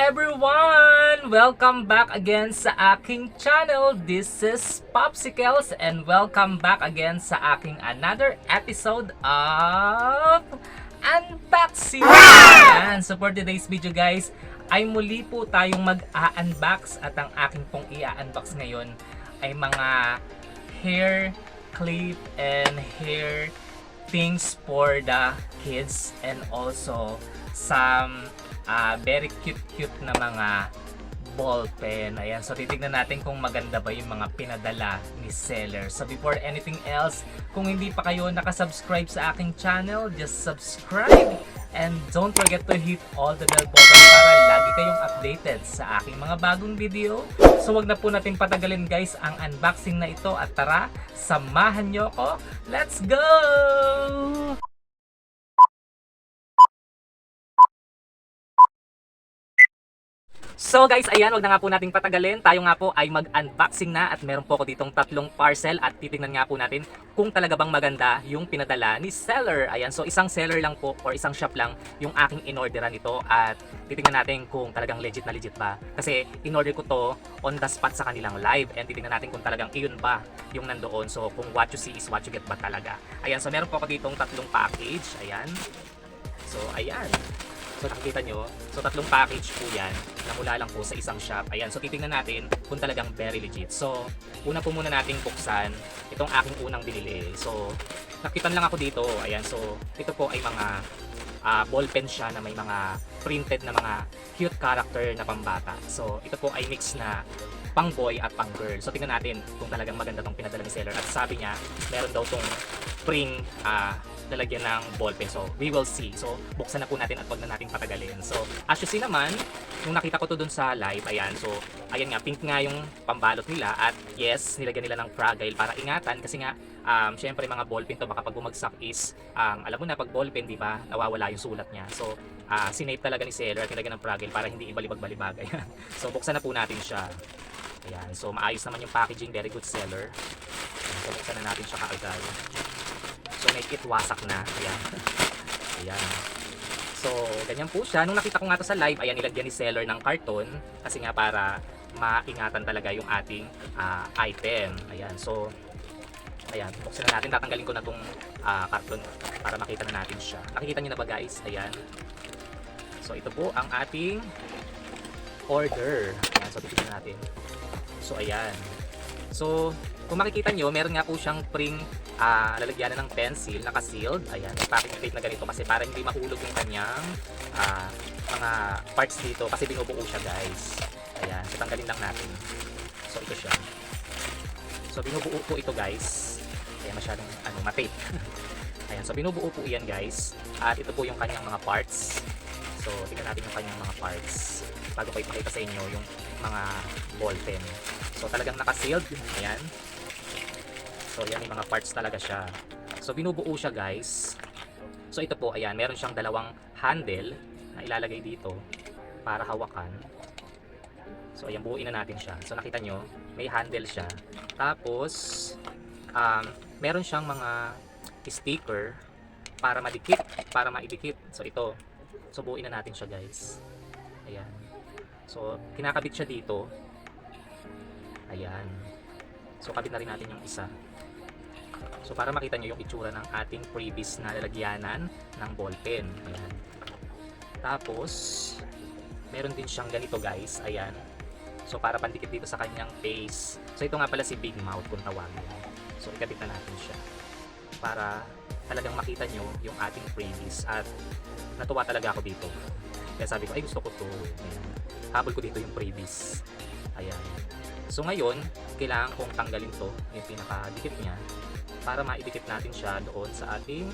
everyone! Welcome back again sa aking channel. This is Popsicles and welcome back again sa aking another episode of Unboxing! Yan. So for today's video guys, ay muli po tayong mag-a-unbox at ang aking pong i-unbox ngayon ay mga hair clip and hair things for the kids and also some very cute na mga ball pen. Ayan, so titignan natin kung maganda ba yung mga pinadala ni seller. So before anything else, kung hindi pa kayo nakasubscribe sa aking channel, just subscribe and don't forget to hit all the bell button para lagi kayong updated sa aking mga bagong video. So wag na po natin patagalin guys ang unboxing na ito at tara, samahan nyo ako. Let's go! So guys, ayan, wag na nga po nating patagalin. Tayo nga po ay mag-unboxing na at meron po ako ditong tatlong parcel at titingnan nga po natin kung talaga bang maganda yung pinadala ni seller. Ayan, so isang seller lang po or isang shop lang yung aking inorderan nito at titingnan natin kung talagang legit na legit ba. Kasi inorder ko to on the spot sa kanilang live and titingnan natin kung talagang iyon ba yung nandoon. So kung what you see is what you get ba talaga. Ayan, so meron po ako ditong tatlong package. Ayan. So ayan. So nakikita nyo, so tatlong package po yan na mula lang po sa isang shop. Ayan, so titingnan natin kung talagang very legit. So, una po muna nating buksan itong aking unang binili. So, nakitan lang ako dito. Ayan, so ito po ay mga ball pen siya na may mga printed na mga cute character na pambata. So, ito po ay mix na pang boy at pang girl. So, tingnan natin kung talagang maganda tong pinadala ni seller. At sabi niya, meron daw tong spring lalagyan ng ballpen. So, we will see. So, buksan na po natin at wag na natin patagalin. So, as you see naman, nung nakita ko to dun sa live, ayan. So, ayan nga, pink nga yung pambalot nila. At yes, nilagyan nila ng fragile para ingatan. Kasi nga, syempre mga ballpen to, baka pag bumagsak is, alam mo na, pag ballpen, di ba, nawawala yung sulat niya. So, sinave talaga ni seller at nilagyan ng fragile para hindi ibalibag-balibag. Ayan. So, buksan na po natin siya. Ayan. So, maayos naman yung packaging. Very good seller. Ayan. So, buksan na natin siya kaagad. So make it wasak na. Ayan. Ayan. So ganyan po siya. Nung nakita ko nga to sa live, ayan, nilagyan ni seller ng karton kasi nga para maingatan talaga yung ating item. Ayan. So ayan, buksan na natin. Tatanggalin ko na tong karton para makita na natin siya. Nakikita niyo na ba guys? Ayan. So ito po ang ating order. Ayan. So titignan natin. So ayan. So kung makikita nyo, meron nga po siyang spring lalagyanan ng pencil, naka-sealed. Ayan, may packaging tape na ganito kasi para hindi mahulog yung kanyang mga parts dito kasi binubuo siya guys. Ayan, so tanggalin lang natin. So ito siya. So binubuo po ito guys. Ayan, masyadong matape. Ayan, so binubuo po iyan guys. At ito po yung kanyang mga parts. So tingnan natin yung kanyang mga parts bago ko ipakita sa inyo yung mga ball pen. So talagang naka-sealed. Ayan. So yan, yung mga parts talaga siya. So binubuo siya guys. So ito po, ayan, meron siyang dalawang handle na ilalagay dito para hawakan. So ayan, buuin na natin siya. So nakita nyo, may handle siya. Tapos meron siyang mga sticker para madikit, para maidikit. So ito. So buuin na natin siya guys. Ayan. So kinakabit siya dito. Ayan. So kabit na rin natin yung isa. So para makita nyo yung itsura ng ating freebies na lalagyanan ng ballpen. Ayan. Tapos meron din siyang ganito guys. Ayan. So para pandikit dito sa kanyang face. So ito nga pala si Big Mouth kung tawagin. So ikabit na natin siya para talagang makita nyo yung ating freebies. At natuwa talaga ako dito. Kaya sabi ko, ay gusto ko to. Ayan. Habol ko dito yung freebies. Ayan. So ngayon, kailangan kong tanggalin to, yung pinakadikit niya, para maidikit natin siya doon sa ating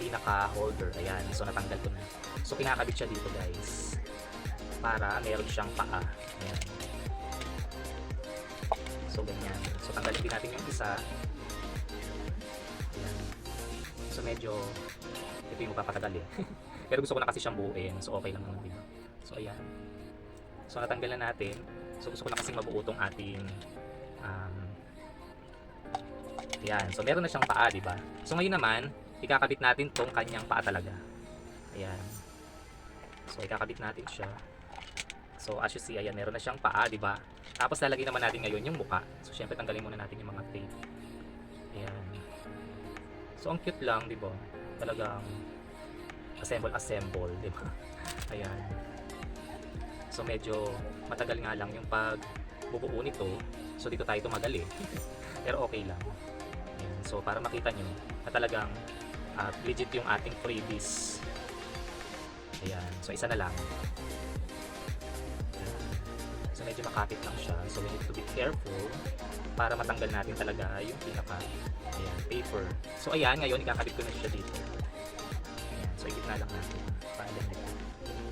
pinaka-holder. Ayan, so natanggal ko na. So kinakabit siya dito guys, para meron siyang paa. Ayan. So ganyan. So tanggalin din natin yung isa. Ayan. So medyo, ito yung magpapatagal eh. Pero gusto ko na kasi siyang buuin, so okay lang naman din. So ayan. So natanggal na natin. So gusto ko na kasing mabuo tong ating yan. So meron na siyang paa, di ba? So ngayon naman, ikakabit natin tong kanyang paa talaga. Ayan. So ikakabit natin siya. So as you see, ayan, meron na siyang paa, di ba? Tapos lalagay naman natin ngayon yung muka. So syempre tanggalin muna natin yung mga tape. Ayan. So ang cute lang, di ba? Talagang assemble, di ba? Ayan. So medyo matagal nga lang yung pagbubuo nito. So dito tayo tumagal eh. Pero okay lang. Ayan. So para makita nyo na talagang legit yung ating freebies. Ayan. So isa na lang. Ayan. So medyo makapit lang siya. So we need to be careful para matanggal natin talaga yung pinaka paper. So ayan, ngayon ikakabit ko na siya dito. Ayan. So igit na lang natin. Paalam nito. Ayan.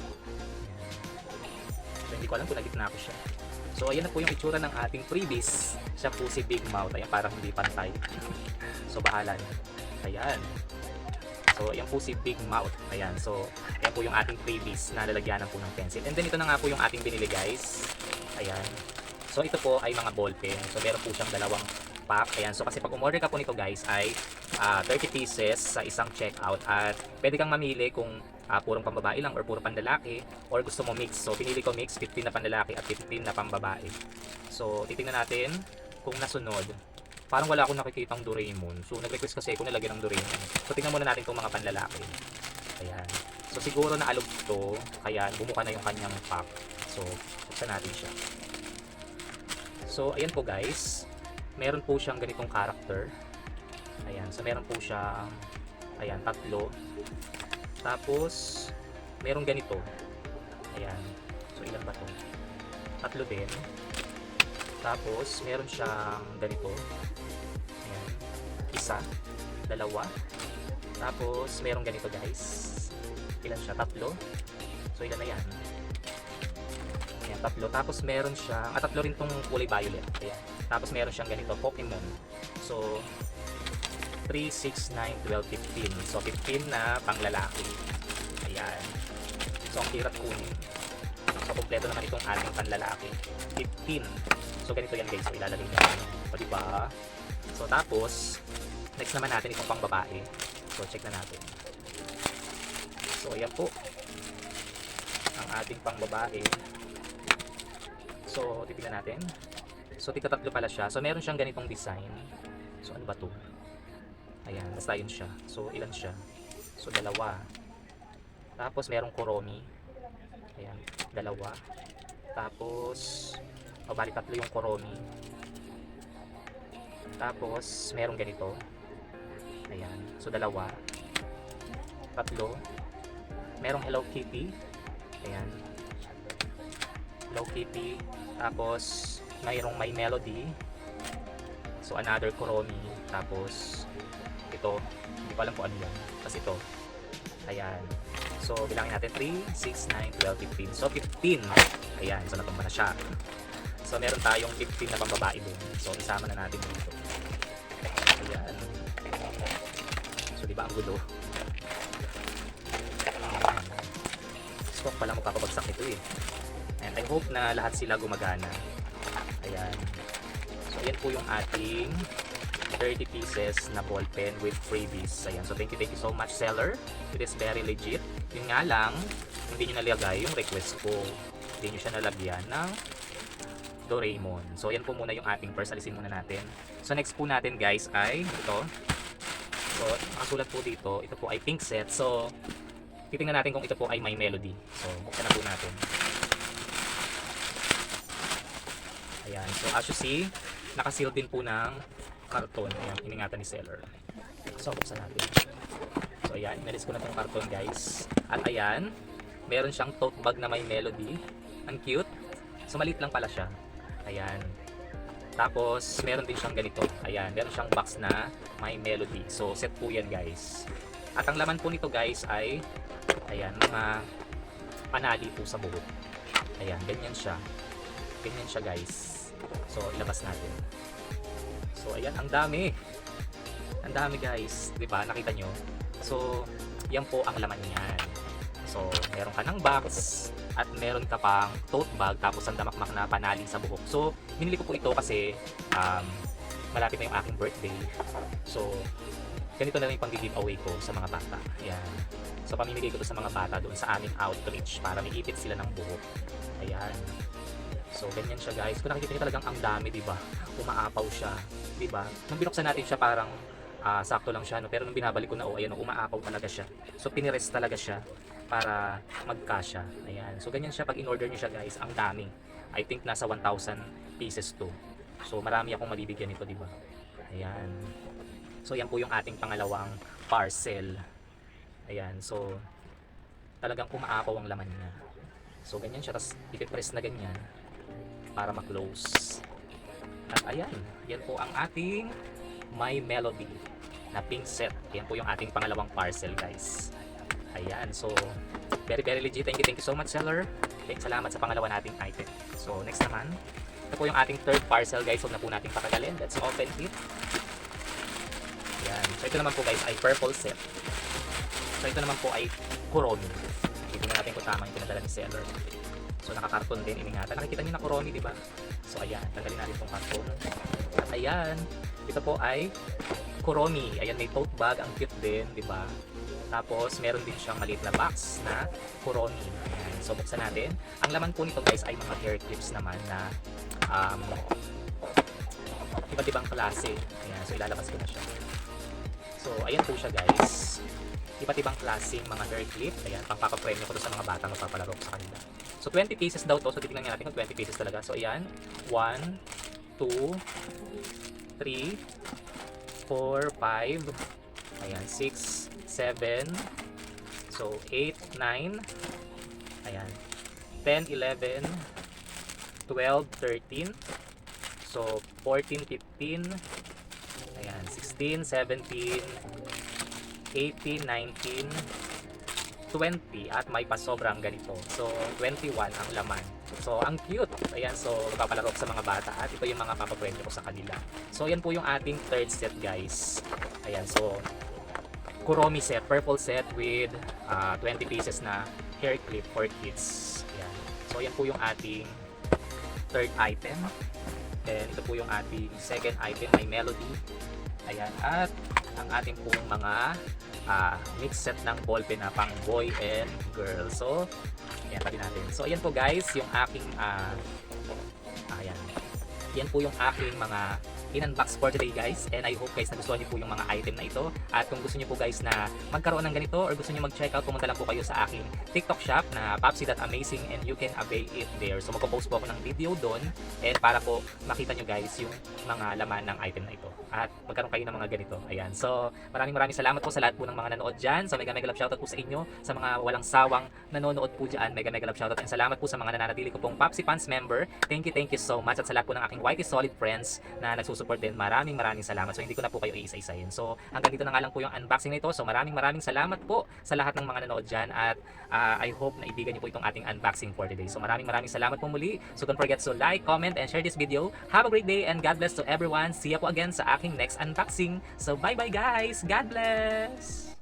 So hindi ko alam kung nagit na ako siya. So ayan na po yung itsura ng ating freebies. Siya po si Big Mouth. Ayan, parang hindi pantay. So bahala na. Ayan. So ayan po si Big Mouth. Ayan. So ayan po yung ating freebies na lalagyanan po ng pencil. And then ito na nga po yung ating binili guys. Ayan. So ito po ay mga ballpen. So meron po siyang dalawang pack. Ayan. So kasi pag umorder ka po nito guys ay 30 pieces sa isang checkout. At pwede kang mamili kung purong pambabae lang or puro panlalaki or gusto mo mix. So pinili ko mix, 15 na panlalaki at 15 na pambabae. So titingnan natin kung nasunod. Parang wala akong nakikitang Doraemon. So nag-request kasi ako na lagyan ng Doraemon. So tingnan muna natin itong mga panlalaki. Ayan. So siguro na alog to, kaya bumuka na yung kanyang pack. So buksan natin siya. So ayan po guys. Meron po siyang ganitong character. Ayan. So meron po siyang ayan, tatlo. Tapos meron ganito. Ayan. So ilan ba to? Tatlo din. Tapos meron siyang ganito. Ayan. Isa, dalawa. Tapos meron ganito guys. Ilan siya? Tatlo. So ilan na yan? Ayan, tatlo. Tapos meron siyang tatlo rin tong kulay violet. Ayan. Tapos meron siyang ganito, Pokemon. So 3, 6, 9, 12, 15. So 15 na panglalaki. Ayan. So ang hirap kunin. So kompleto naman itong ating panlalaki. 15. So ganito yan guys. So ilalagay natin. O diba? So tapos next naman natin itong pang babae. So check na natin. So ayan po ang ating pang babae. So titignan natin. So tika tatlo pala siya. So meron siyang ganitong design. So ano ba to? Ayan, basta yun siya. So ilan siya? So dalawa. Tapos merong Kuromi. Ayan, dalawa. Tapos bali tatlo yung Kuromi. Tapos merong ganito. Ayan, so dalawa. Tatlo. Merong Hello Kitty. Ayan. Hello Kitty. Tapos mayroong My Melody. So another Kuromi. Tapos ito, hindi ko alam kung ano yan. Tapos ito. Ayan. So bilangin natin 3, 6, 9, 12, 15. So 15. Ayan, so natumba na siya. So meron tayong 15 na pambabae din. So isama na natin dito. Ayan. So diba ang gulo? Stock pala magpapabagsak ito eh. And I hope na lahat sila gumagana. Ayan. So ayan po yung ating 30 pieces na ball pen with freebies. Ayan. So thank you so much seller. It is very legit. Yun nga lang, hindi nyo nalagay yung request ko. Hindi nyo siya nalagyan ng Doraemon. So yan po muna yung ating first. Alisin muna natin. So next po natin guys ay ito. So nakasulat po dito. Ito po ay pink set. So titingnan natin kung ito po ay My Melody. So buksan na po natin. Ayan. So as you see, nakaseal din po ng karton. Ayan, iningatan ni seller. So buksan natin. So ayan, inalis ko na itong karton guys. At ayan, meron siyang tote bag na My Melody. Ang cute. So maliit lang pala siya. Ayan. Tapos meron din siyang ganito. Ayan, meron siyang box na My Melody. So set po yan guys. At ang laman po nito guys ay ayan, mga panali po sa buhok. Ayan, ganyan siya. Ganyan siya guys. So ilabas natin. So ayan, ang dami. Ang dami guys, 'di ba? Nakita nyo? So yan po ang laman niyan. So meron ka ng box at meron ka pang tote bag tapos ang damakmak na panali sa buhok. So binili ko po ito kasi malapit na yung aking birthday. So ganito na rin yung pang-giveaway ko sa mga bata. Ayan. So pamimigay ko to sa mga bata doon sa aming outreach para may ipit sila ng buhok. Ayan. So ganyan siya guys. Kung nakikita niyo talagang ang dami, 'di ba? Umaapaw siya, 'di ba? Nung binuksan natin siya parang sakto lang siya, no? Pero nung binabalik ko na, ayan, umaapaw talaga siya. So pinirest talaga siya para magkasya. Ayan. So ganyan siya pag in-order niyo siya guys. Ang dami. I think nasa 1,000 pieces to. So marami akong mabibigyan nito, 'di ba? Ayan. So yan po yung ating pangalawang parcel. Ayan. So talagang umaapaw ang laman niya. So ganyan siya, tapos ipipress na ganyan para ma-close. At ayan, yan po ang ating My Melody na pink set. Yan po yung ating pangalawang parcel guys. Ayan, so very very legit. Thank you so much seller. Salamat sa pangalawa nating item. So next naman, ito po yung ating third parcel guys. Huwag na po natin patagalin. Let's open it. Ayan, so ito naman po guys ay purple set. So ito naman po ay Kuromi. Tignan natin kung tama yung pinadala ni seller. So nakakarton din, iningatan. Nakikita niyo na Kuromi, di ba? So ayan, tanggalin natin itong karton. At ayan, ito po ay Kuromi. Ayan, may tote bag, ang cute din, di ba? Tapos meron din siyang maliit na box na Kuromi. Ayan, so buksan natin. Ang laman po nito guys ay mga hair clips naman na iba't ibang klase. Ayan, so ilalabas ko na siya. So ayan po siya guys. Iba't ibang klaseng mga hair clip. Ayan, pangpapapremyo ko to sa mga bata magpapalaro ko sa kanila. So 20 pieces daw to. So titingnan natin kung 20 pieces talaga. So ayan, 1, 2, 3, 4, 5, ayan, 6, 7, so 8, 9, ayan, 10, 11, 12, 13, so 14, 15, ayan, 16, 17, 18, 19, 20 at may pasobrang ganito. So 21 ang laman. So ang cute. Ayan, so magpapalaro ko sa mga bata at ito yung mga papapremyo ko sa kanila. So yan po yung ating third set guys. Ayan, so Kuromi set, purple set with 20 pieces na hair clip for kids. Ayan. So yan po yung ating third item. And ito po yung ating second item, My Melody. Ayan, at ang ating pong mga mix set ng ballpen na pang boy and girl. So, ayan, tabi natin. So, ayan po guys, yung aking ayan. Yan po yung aking mga in-unbox for today guys, and I hope guys nagustuhan niyo po yung mga item na ito. At kung gusto niyo po guys na magkaroon ng ganito or gusto niyo mag-check out, pumunta lang po kayo sa aking TikTok shop na Popsy.amazing and you can avail it there. So magpo-post po ako ng video doon and para po makita niyo guys yung mga laman ng item na ito at magkaroon kayo ng mga ganito. Ayan, so maraming salamat po sa lahat po ng mga nanood dyan. So mega love shoutout po sa inyo, sa mga walang sawang nanonood po dyan. Mega love shoutout and salamat po sa mga nananatili ko pong Popsy Fans member. Thank you so much. At sa lahat po ng aking YT Solid friends na nagsusupport din, maraming salamat. So hindi ko na po kayo iisa-isahin. So hanggang dito na nga lang po yung unboxing nito. So maraming salamat po sa lahat ng mga nanood dyan at I hope na ibigan niyo po itong ating unboxing for today. So maraming salamat po muli. So don't forget to like, comment, and share this video. Have a great day and God bless to everyone. See you po again sa aking next unboxing. So bye guys. God bless.